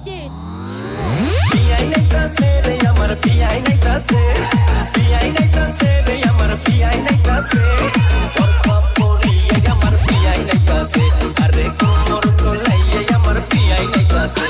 পিয়াই নাইতাছে রে আমার পিয়াই নাইতাছে পিয়াই নাইতাছে রে আমার পিয়াই নাইতাছে বরফা পড়িয়ে আমার পিয়াই নাইতাছে আরে কোমর তোলাইয়ে আমার পিয়াই নাইতাছে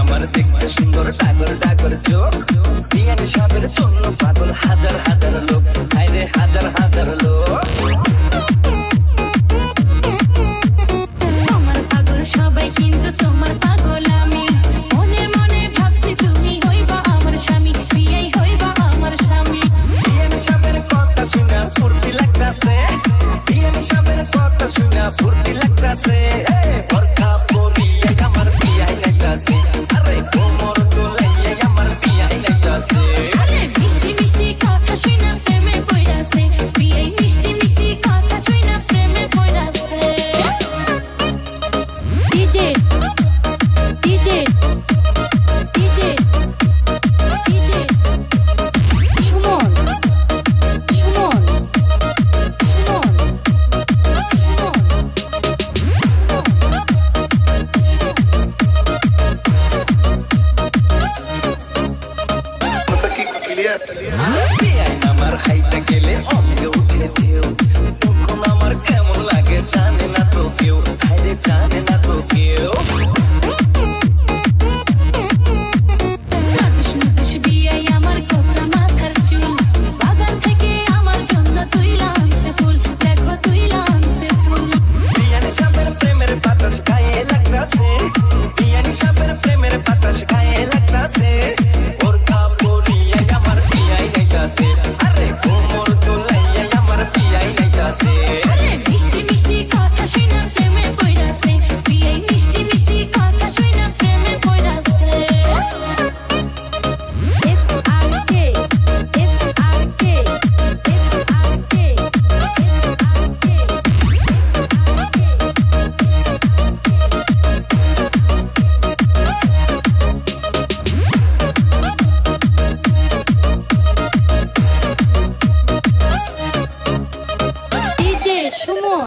আমার দেখতে সুন্দর ডাগর ডাগর চোখ বিয়ান সাবের জন্য পাগল হাজার হাজার লোক আইরে হাজার হাজার লোক আমার পাগল সবাই কিন্তু তোমার পাগল আমি মনে মনে ভাবছি তুমি হইবা আমার স্বামী বিয়াই হইবা আমার স্বামী বিয়ান সাবের কথা শুনা ফুর্তি লাগতাছে বিয়ান সাবের কথা শুনা ফুর্তি লাগতাছে বরখা পরিয়ে আমার পিয়াই নাইতাছে